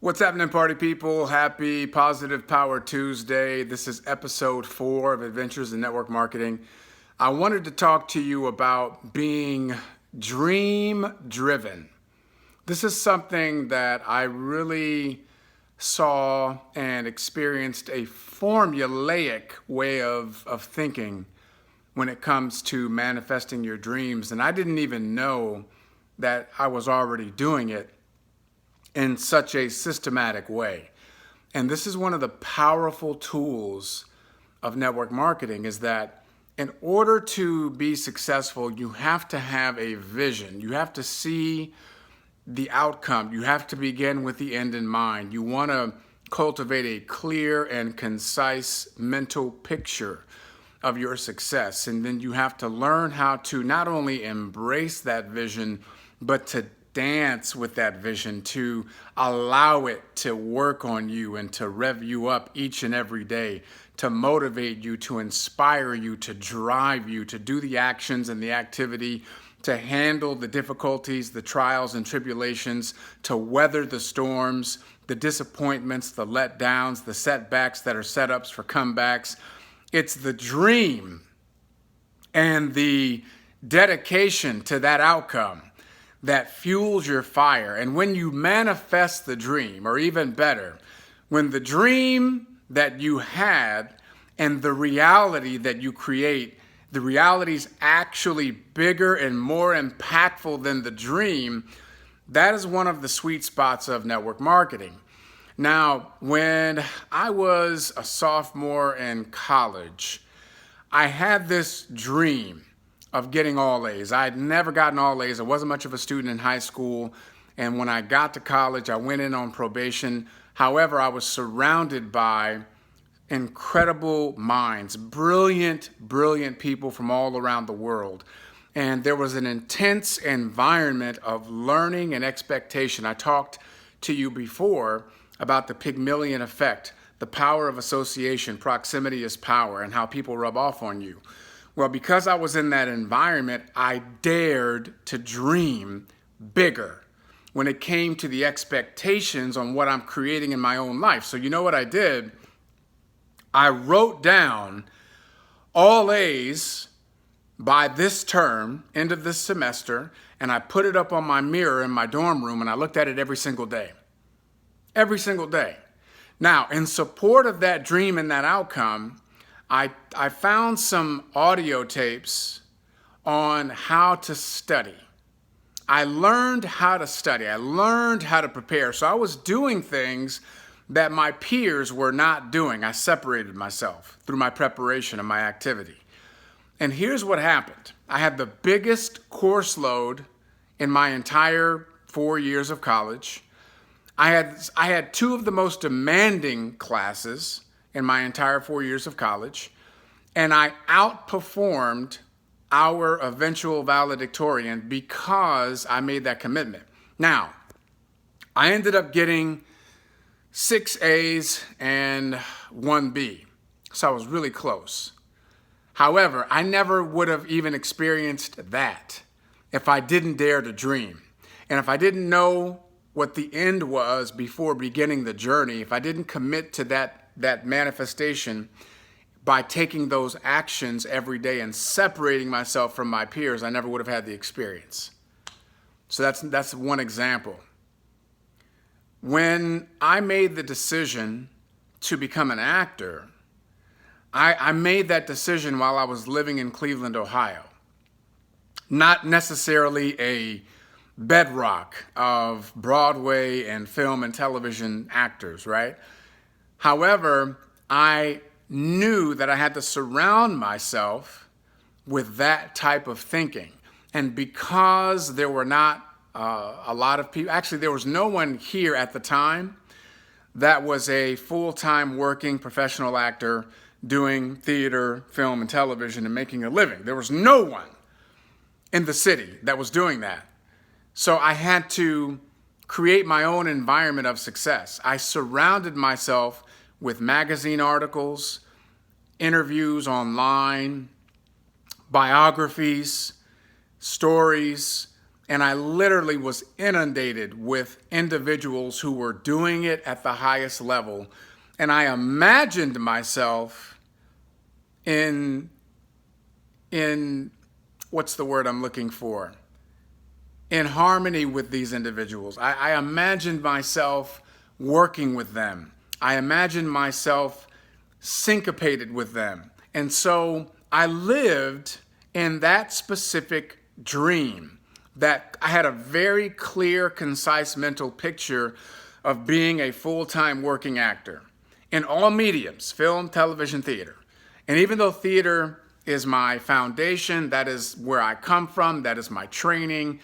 What's happening, party people? Happy Positive Power Tuesday. This is episode 4 of Adventures in Network Marketing. I wanted to talk to you about being dream driven. This is something that I really saw and experienced a formulaic way of thinking when it comes to manifesting your dreams. And I didn't even know that I was already doing it in such a systematic way. And this is one of the powerful tools of network marketing, is that in order to be successful, you have to have a vision. You have to see the outcome. You have to begin with the end in mind. You want to cultivate a clear and concise mental picture of your success. And then you have to learn how to not only embrace that vision, but to dance with that vision, to allow it to work on you and to rev you up each and every day, to motivate you, to inspire you, to drive you, to do the actions and the activity, to handle the difficulties, the trials and tribulations, to weather the storms, the disappointments, the letdowns, the setbacks that are setups for comebacks. It's the dream and the dedication to that outcome that fuels your fire. And when you manifest the dream, or even better, when the dream that you had and the reality that you create, the reality is actually bigger and more impactful than the dream, that is one of the sweet spots of network marketing. Now, when I was a sophomore in college, I had this dream of getting all A's. I had never gotten all A's. I wasn't much of a student in high school. And when I got to college, I went in on probation. However, I was surrounded by incredible minds, brilliant people from all around the world. And there was an intense environment of learning and expectation. I talked to you before about the Pygmalion effect, the power of association, proximity is power, and how people rub off on you. Well, because I was in that environment, I dared to dream bigger when it came to the expectations on what I'm creating in my own life. So you know what I did? I wrote down all A's by this term, end of this semester, and I put it up on my mirror in my dorm room, and I looked at it every single day. Every single day. Now, in support of that dream and that outcome, I found some audio tapes on how to study. I learned how to study. I learned how to prepare. So I was doing things that my peers were not doing. I separated myself through my preparation and my activity. And here's what happened. I had the biggest course load in my entire 4 years of college. I had two of the most demanding classes in my entire 4 years of college, and I outperformed our eventual valedictorian because I made that commitment. Now, I ended up getting 6 A's and 1 B, so I was really close. However, I never would have even experienced that if I didn't dare to dream, and if I didn't know what the end was before beginning the journey, if I didn't commit to that manifestation by taking those actions every day and separating myself from my peers, I never would have had the experience. So that's one example. When I made the decision to become an actor, I made that decision while I was living in Cleveland, Ohio. Not necessarily a bedrock of Broadway and film and television actors, right? However, I knew that I had to surround myself with that type of thinking. And because there were not a lot of people, actually there was no one here at the time that was a full-time working professional actor doing theater, film, and television and making a living. There was no one in the city that was doing that. So I had to create my own environment of success. I surrounded myself with magazine articles, interviews online, biographies, stories, And I literally was inundated with individuals who were doing it at the highest level. And I imagined myself in what's the word I'm looking for? In harmony with these individuals. I imagined myself working with them. I imagined myself syncopated with them. And so I lived in that specific dream, that I had a very clear, concise mental picture of being a full-time working actor in all mediums, film, television, theater. And even though theater is my foundation, that is where I come from, that is my training,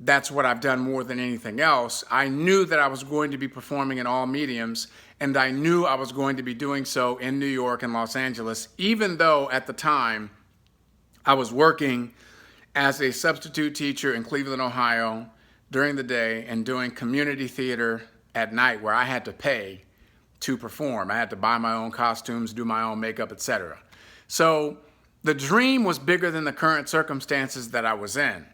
that's what I've done more than anything else, I knew that I was going to be performing in all mediums, and I knew I was going to be doing so in New York and Los Angeles, even though at the time I was working as a substitute teacher in Cleveland, Ohio during the day and doing community theater at night where I had to pay to perform. I had to buy my own costumes, do my own makeup, etc. So the dream was bigger than the current circumstances that I was in.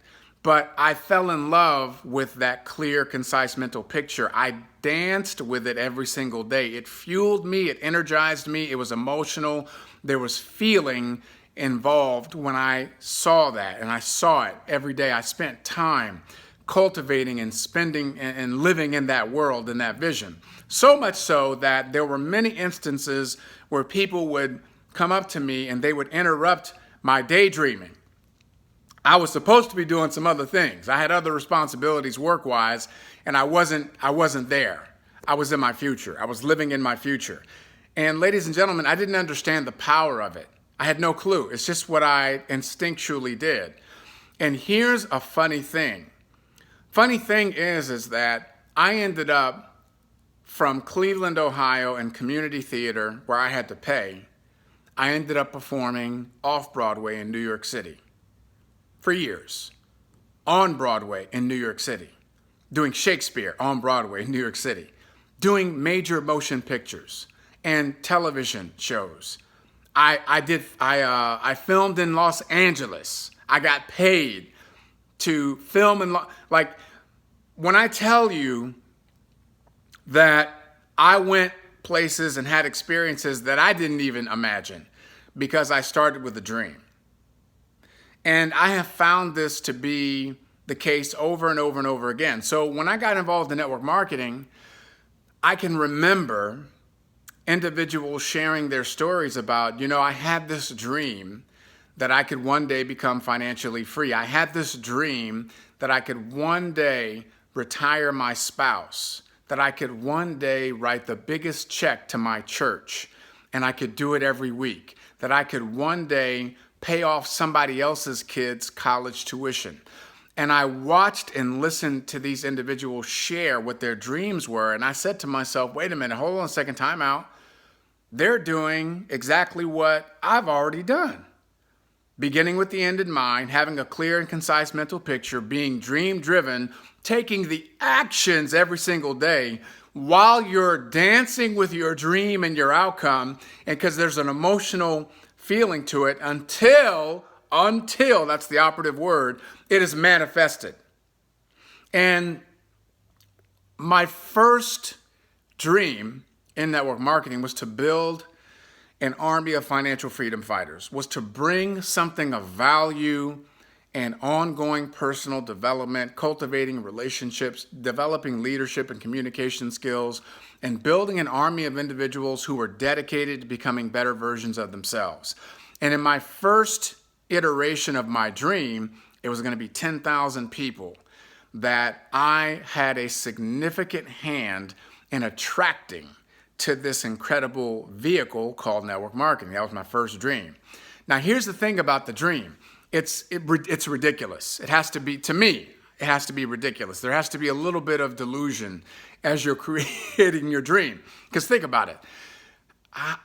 But I fell in love with that clear, concise mental picture. I danced with it every single day. It fueled me. It energized me. It was emotional. There was feeling involved when I saw that, and I saw it every day. I spent time cultivating and spending and living in that world, in that vision. So much so that there were many instances where people would come up to me and they would interrupt my daydreaming. I was supposed to be doing some other things. I had other responsibilities work-wise, and I wasn't there. I was in my future. I was living in my future. And ladies and gentlemen, I didn't understand the power of it. I had no clue. It's just what I instinctually did. And here's a funny thing. Funny thing is that I ended up from Cleveland, Ohio, and community theater, where I had to pay. I ended up performing off-Broadway in New York City for years, on Broadway in New York City, doing Shakespeare on Broadway in New York City, doing major motion pictures and television shows. I filmed in Los Angeles. I got paid to film in, like, when I tell you that I went places and had experiences that I didn't even imagine because I started with a dream. And I have found this to be the case over and over and over again. So when I got involved in network marketing, I can remember individuals sharing their stories about, I had this dream that I could one day become financially free. I had this dream that I could one day retire my spouse, that I could one day write the biggest check to my church, and I could do it every week, that I could one day pay off somebody else's kids' college tuition. And I watched and listened to these individuals share what their dreams were. And I said to myself, wait a minute, hold on a second, time out. They're doing exactly what I've already done. Beginning with the end in mind, having a clear and concise mental picture, being dream driven, taking the actions every single day while you're dancing with your dream and your outcome. And because there's an emotional feeling to it until, that's the operative word, it is manifested. And my first dream in network marketing was to build an army of financial freedom fighters, was to bring something of value and ongoing personal development, cultivating relationships, developing leadership and communication skills, and building an army of individuals who were dedicated to becoming better versions of themselves. And in my first iteration of my dream, it was going to be 10,000 people that I had a significant hand in attracting to this incredible vehicle called network marketing. That was my first dream. Now, here's the thing about the dream. It's ridiculous. It has to be, to me, it has to be ridiculous. There has to be a little bit of delusion as you're creating your dream. Because think about it.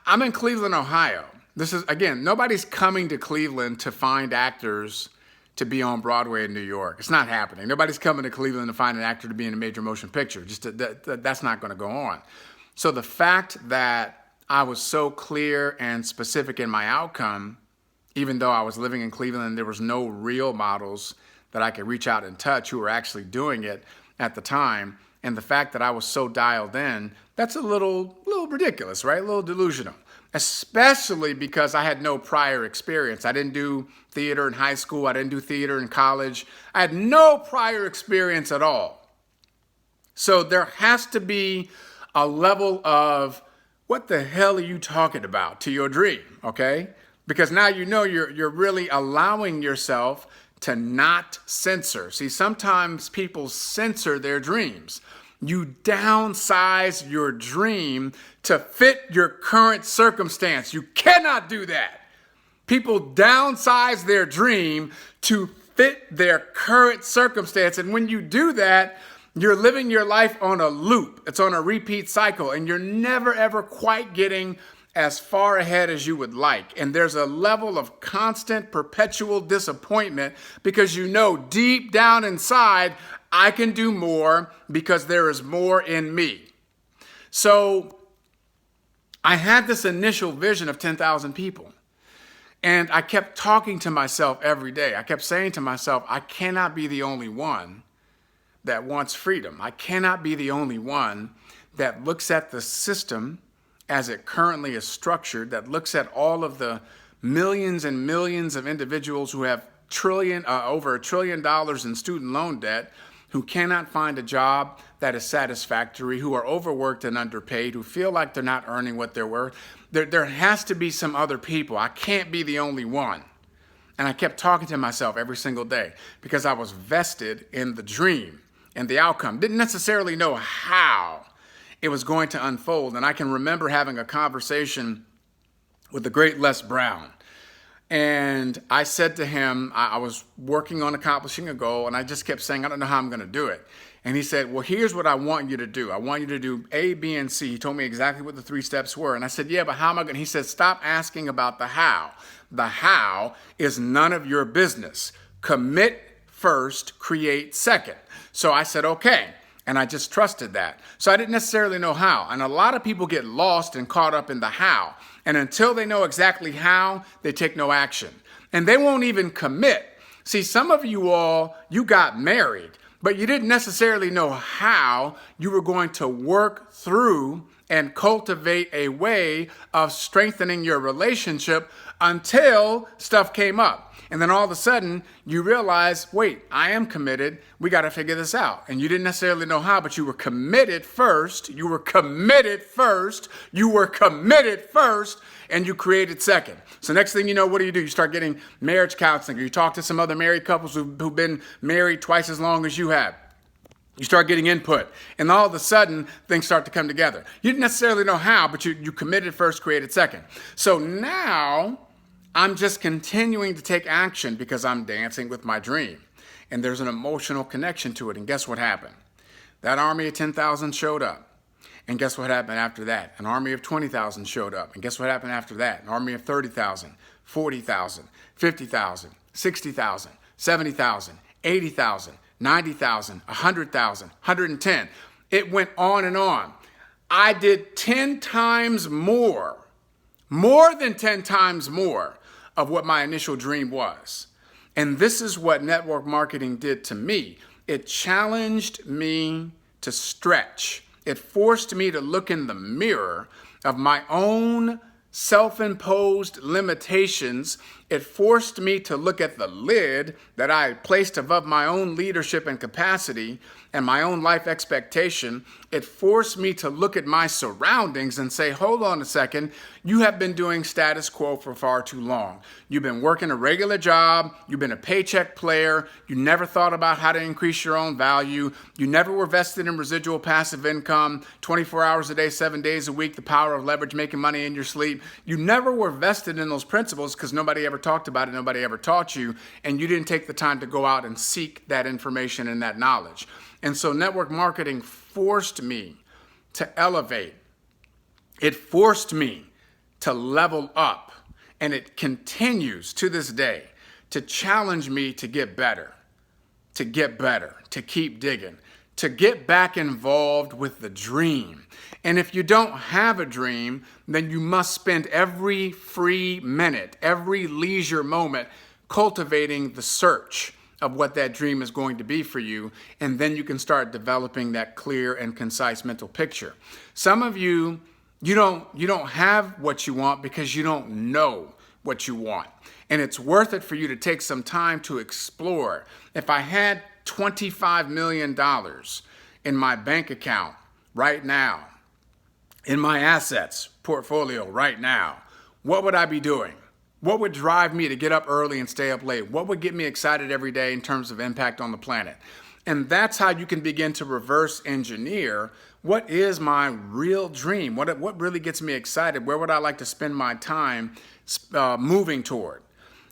I'm in Cleveland, Ohio. This is, again, nobody's coming to Cleveland to find actors to be on Broadway in New York. It's not happening. Nobody's coming to Cleveland to find an actor to be in a major motion picture. That's not going to go on. So the fact that I was so clear and specific in my outcome, even though I was living in Cleveland and there was no real models that I could reach out and touch who were actually doing it at the time. And the fact that I was so dialed in, that's a little ridiculous, right? A little delusional, especially because I had no prior experience. I didn't do theater in high school. I didn't do theater in college. I had no prior experience at all. So there has to be a level of, what the hell are you talking about, to your dream, okay? Because now you know you're really allowing yourself to not censor. See, sometimes people censor their dreams. You downsize your dream to fit your current circumstance. You cannot do that. People downsize their dream to fit their current circumstance. And when you do that, you're living your life on a loop. It's on a repeat cycle, and you're never, ever quite getting as far ahead as you would like. And there's a level of constant, perpetual disappointment because you know deep down inside, I can do more because there is more in me. So I had this initial vision of 10,000 people. And I kept talking to myself every day. I kept saying to myself, I cannot be the only one that wants freedom. I cannot be the only one that looks at the system as it currently is structured, that looks at all of the millions and millions of individuals who have over $1 trillion in student loan debt, who cannot find a job that is satisfactory, who are overworked and underpaid, who feel like they're not earning what they're worth. There has to be some other people. I can't be the only one. And I kept talking to myself every single day because I was vested in the dream and the outcome. Didn't necessarily know how it was going to unfold. And I can remember having a conversation with the great Les Brown. And I said to him, I was working on accomplishing a goal, and I just kept saying, I don't know how I'm going to do it. And he said, well, here's what I want you to do. I want you to do A, B, and C. He told me exactly what the 3 steps were. And I said, yeah, but how am I going to? He said, stop asking about the how. The how is none of your business. Commit first, create second. So I said, okay. And I just trusted that. So I didn't necessarily know how. And a lot of people get lost and caught up in the how. And until they know exactly how, they take no action. And they won't even commit. See, some of you all, you got married, but you didn't necessarily know how you were going to work through and cultivate a way of strengthening your relationship until stuff came up. And then all of a sudden you realize, wait, I am committed. We got to figure this out. And you didn't necessarily know how, but you were committed first. You were committed first. You were committed first. And you created second. So next thing you know, what do? You start getting marriage counseling. Or you talk to some other married couples who've been married twice as long as you have. You start getting input, and all of a sudden, things start to come together. You didn't necessarily know how, but you committed first, created second. So now, I'm just continuing to take action because I'm dancing with my dream. And there's an emotional connection to it. And guess what happened? That army of 10,000 showed up. And guess what happened after that? An army of 20,000 showed up. And guess what happened after that? An army of 30,000, 40,000, 50,000, 60,000, 70,000, 80,000. 90,000, 100,000, 110. It went on and on. I did 10 times more than 10 times more of what my initial dream was. And this is what network marketing did to me. It challenged me to stretch. It forced me to look in the mirror of my own self-imposed limitations. It forced me to look at the lid that I placed above my own leadership and capacity and my own life expectation. It forced me to look at my surroundings and say, hold on a second, you have been doing status quo for far too long. You've been working a regular job, you've been a paycheck player, you never thought about how to increase your own value, you never were vested in residual passive income, 24 hours a day, 7 days a week, the power of leverage, making money in your sleep. You never were vested in those principles because nobody ever talked about it, nobody ever taught you, and you didn't take the time to go out and seek that information and that knowledge. And so network marketing forced me to elevate. It forced me to level up. And it continues to this day to challenge me to get better, to keep digging, to get back involved with the dream. And if you don't have a dream, then you must spend every free minute, every leisure moment cultivating the search. of what that dream is going to be for you, and then you can start developing that clear and concise mental picture. Some of you, you don't have what you want because you don't know what you want. And it's worth it for you to take some time to explore. If I had $25 million in my bank account right now, in my assets portfolio right now, what would I be doing? What would drive me to get up early and stay up late? What would get me excited every day in terms of impact on the planet? And that's how you can begin to reverse engineer what is my real dream? What really gets me excited? Where would I like to spend my time moving toward?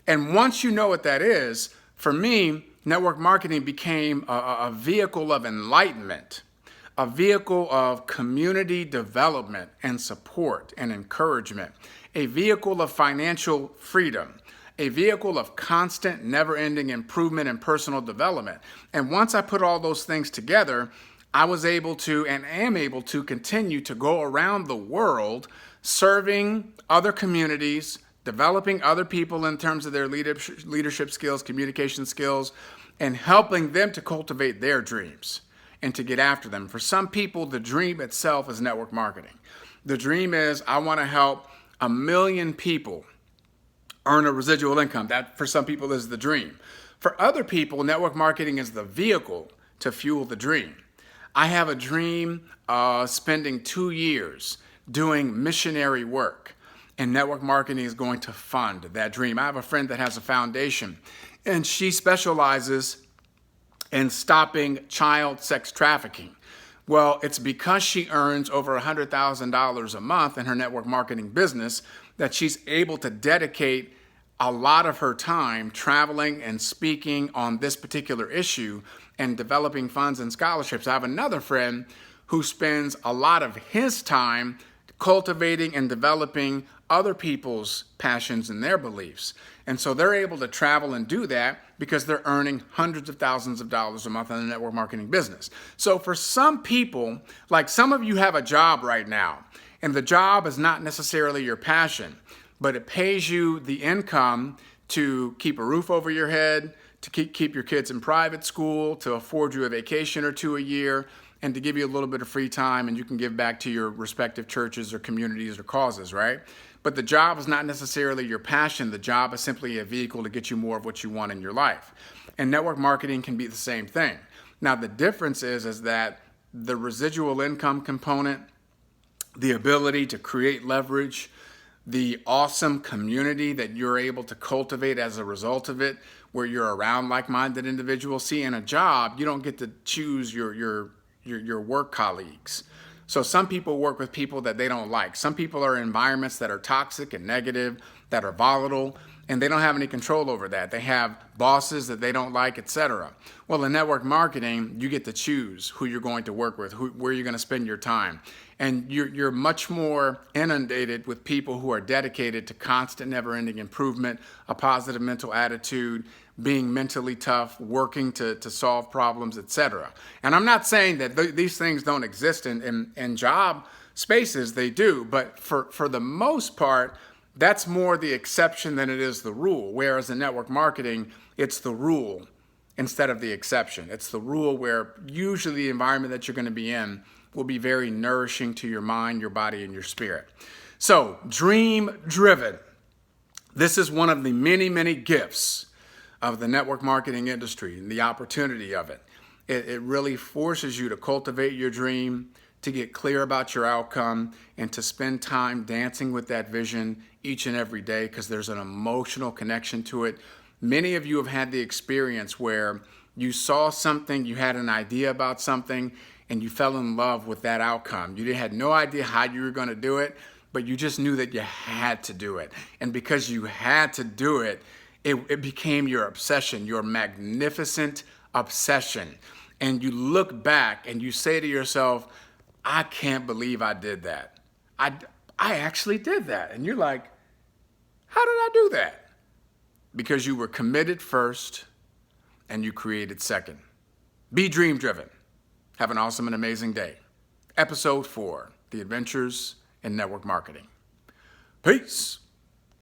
And once you know what that is, for me, network marketing became a vehicle of enlightenment, a vehicle of community development and support and encouragement, a vehicle of financial freedom, a vehicle of constant, never-ending improvement and personal development. And once I put all those things together, I was able to and am able to continue to go around the world serving other communities, developing other people in terms of their leadership skills, communication skills, and helping them to cultivate their dreams and to get after them. For some people, the dream itself is network marketing. The dream is, I want to help 1 million people earn a residual income. That, for some people, is the dream. For other people, network marketing is the vehicle to fuel the dream. I have a dream of spending 2 years doing missionary work, and network marketing is going to fund that dream. I have a friend that has a foundation, and she specializes in stopping child sex trafficking. Well, it's because she earns over $100,000 a month in her network marketing business that she's able to dedicate a lot of her time traveling and speaking on this particular issue and developing funds and scholarships. I have another friend who spends a lot of his time cultivating and developing other people's passions and their beliefs. And so they're able to travel and do that because they're earning hundreds of thousands of dollars a month in the network marketing business. So for some people, like some of you have a job right now, and the job is not necessarily your passion, but it pays you the income to keep a roof over your head, to keep your kids in private school, to afford you a vacation or two a year, and to give you a little bit of free time, and you can give back to your respective churches or communities or causes, right? But the job is not necessarily your passion. The job is simply a vehicle to get you more of what you want in your life. And network marketing can be the same thing. Now, the difference is that the residual income component, the ability to create leverage, the awesome community that you're able to cultivate as a result of it, where you're around like-minded individuals. See, in a job, you don't get to choose your work colleagues. So some people work with people that they don't like. Some people are in environments that are toxic and negative, that are volatile, and they don't have any control over that. They have bosses that they don't like, etc. Well, in network marketing, you get to choose who you're going to work with, where you're going to spend your time. And you're much more inundated with people who are dedicated to constant, never-ending improvement, a positive mental attitude, being mentally tough, working to solve problems, etc. And I'm not saying that these things don't exist in job spaces. They do. But for the most part, that's more the exception than it is the rule. Whereas in network marketing, it's the rule instead of the exception. It's the rule where usually the environment that you're going to be in will be very nourishing to your mind, your body, and your spirit. So, dream driven. This is one of the many, many gifts of the network marketing industry and the opportunity of it. It really forces you to cultivate your dream, to get clear about your outcome, and to spend time dancing with that vision each and every day because there's an emotional connection to it. Many of you have had the experience where you saw something, you had an idea about something, and you fell in love with that outcome. You had no idea how you were going to do it, but you just knew that you had to do it. And because you had to do it, it became your obsession, your magnificent obsession. And you look back and you say to yourself, I can't believe I did that. I actually did that. And you're like, how did I do that? Because you were committed first and you created second. Be dream driven. Have an awesome and amazing day. Episode 4, The Adventures in Network Marketing. Peace.